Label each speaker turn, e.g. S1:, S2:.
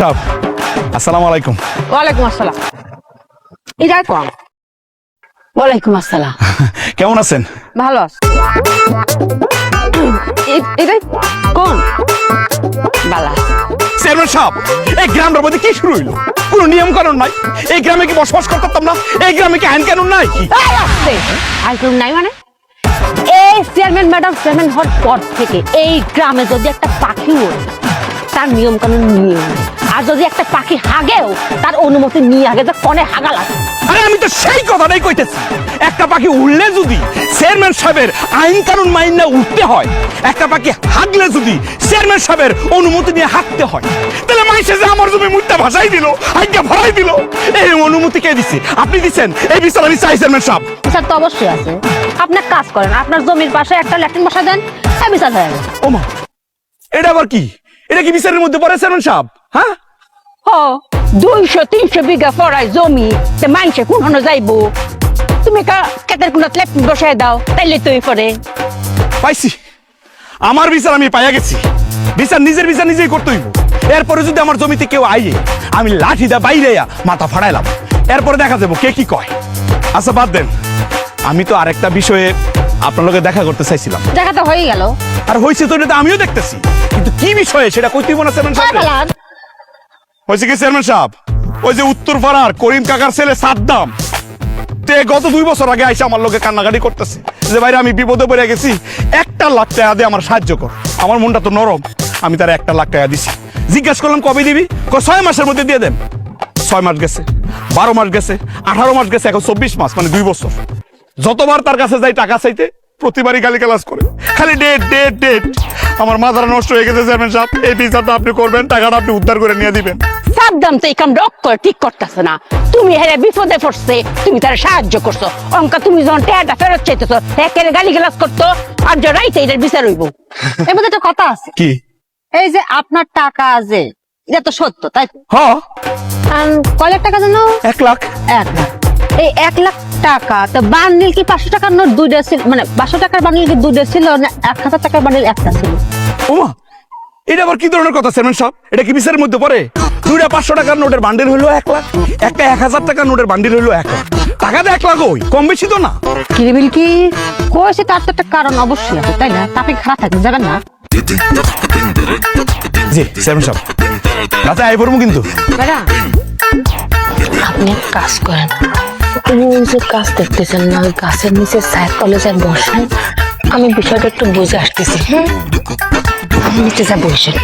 S1: সাহেব, আসসালামু আলাইকুম।
S2: ওয়ালাইকুম আসসালাম। এটা কোন?
S3: ওয়ালাইকুম আসসালাম।
S1: কেমন আছেন?
S2: ভালো আছি। এটা কোন? বালা।
S1: চেয়ারম্যান সাহেব, এই গ্রামটার মধ্যে কি শুরু হইলো? কোনো নিয়ম কানুন নাই। এই গ্রামে কি বসবাস করতাম না? এই গ্রামে কি আইন কানুন নাই?
S2: আইন নাই মানে? এই চেয়ারম্যান ম্যাডাম চেয়ারম্যান হওয়ার পর থেকে এই গ্রামে যদি একটা পাখি ওড়ে তার নিয়ম কানুন নিয়ে নেয়। আর যদি একটা পাখি হাগেও তার অনুমতি নিয়ে আগে যে কনে হাগা লাগে।
S1: আরে আমি তো সেই কথাটাই কইতেছি। একটা পাখি উড়লে যদি চেয়ারম্যান সাহেবের আইন কানুন মাইন না উঠতে হয়, একটা পাখি হাগলে যদি চেয়ারম্যান সাহেবের অনুমতি নিয়ে হাঁকতে হয়, তাহলে মাইসে যে আমার জমি মুটটা ভাসাই দিল, হাইকা ভরাই দিল, এই অনুমতি কে দিছে? আপনি দিচ্ছেন? এই বিচার আমি চাই চেয়ারম্যান সাহেব।
S2: বিচার তো অবশ্যই আছে। আপনি এক কাজ করেন, আপনার জমির পাশে একটা ল্যাট্রিন বসা দেন, বিচার হয়ে গেছে।
S1: ওমা, এটা আবার কি? এটা কি বিচারের মধ্যে পড়ে চেয়ারম্যান সাহেব? হ্যাঁ,
S3: 200-300 বিঘা ফরাই জমি মানুষে কোন যাইবো? তুমি কেতের কোন ল্যাট্রিন বসাই দাও, তাইলে তুই পরে
S1: পাইছি। আমার বিচার আমি পাইয়া গেছি। বিচার নিজের বিচার নিজেই করতে হইব। এরপরে যদি আমার জমিতে কেউ আইয়ে, আমি লাঠি দা বাইরে মাথা ফাড়াইলাম। এরপরে দেখা যাবো কে কি কয়। আচ্ছা বাদ দেন, আমি তো আরেকটা বিষয়ে আপনার লগে দেখা করতে চাইছিলাম।
S2: দেখা তো হয়ে গেল।
S1: আর হয়েছে তো, এটা আমিও দেখতেছি, কিন্তু কি বিষয়ে সেটা কইতেই মনে চেয়ারম্যান সাহেব। হয়েছে কি চেয়ারম্যান সাহেব? ওই যে উত্তর পাড়ার করিম কাকার ছেলে সাদ্দাম, তে গত 2 বছর আগে আইসা আমার লোকে কান্নাকাটি করতেছে যে ভাইরা আমি বিপদে পড়ে গেছি, 1 লাখ টাকা দিয়ে আমার সাহায্য কর। আমার মনটা তো নরম, আমি তার 1 লাখ টাকা দিছি। জিজ্ঞাসা করলাম কবে দিবি? 6 মাসের মধ্যে দিয়ে দেন। 6 মাস গেছে, 12 মাস গেছে, 18 মাস গেছে, এখন 24 মাস, মানে 2 বছর। যতবার তার কাছে যাই টাকা চাইতে, প্রতিবারই গালি গালাজ করে, খালি ডেট ডেট ডেট। আমার মাথাটা নষ্ট হয়ে গেছে চেয়ারম্যান সাহেব। এই বিচারটা আপনি করবেন, টাকাটা আপনি উদ্ধার করে নিয়ে দিবেন।
S3: সাবধান তো এই কাম ঠিক করতেছে না। তুমি হেরে বিপদে পড়ছে, তুমি তার সাহায্য করছো। অঙ্কা তুমি যখন টাকাটা ফেরত চাইতেছো, একেবারে গালি গালাজ করতো, আর জড়াইতে এটার বিচার হইব।
S2: এর মধ্যে একটা কথা আছে।
S1: কি?
S2: এই যে আপনার টাকা আছে, এটা তো সত্য, তাই তো?
S1: হ্যাঁ,
S2: কয় লাখ টাকা জানো?
S1: 1 লাখ।
S2: 1 লাখ। এই 1 লাখ টাকা তো বান্ডিল কি 500 টাকার নোট 2টা ছিল? মানে 500 টাকার বান্ডিল কি 2টা ছিল না 1000 টাকার বান্ডিল একটা ছিল?
S1: ওমা, এটা আবার কি ধরনের কথা চেয়ারম্যান সাহেব? এটা কি বিচারের মধ্যে পড়ে? 2টা 500 টাকার নোটের বান্ডিল হইলো 1 লাখ, একটা 1000 টাকার নোটের বান্ডিল হইলো 1 লাখ। টাকা তো 1 লাখ, ওই কম বেশি তো না।
S2: কিরিবিল কি কইছে? তার তো একটা কারণ অবশ্যই আছে, তাই না? আপনি খারাপ থাকতে যাবেন না।
S1: জি চেয়ারম্যান সাহেব, রাতে আই পড়বো কিন্তু।
S2: ম্যাডাম,
S3: আপনি এক কাজ করেন, ওই যে গাছ দেখতেছেন না, ওই গাছের নিচে সাইড কলেজের বসেন। আমি বিষয়টা একটু বুঝে আসতেছি। নিচে যা বসেন।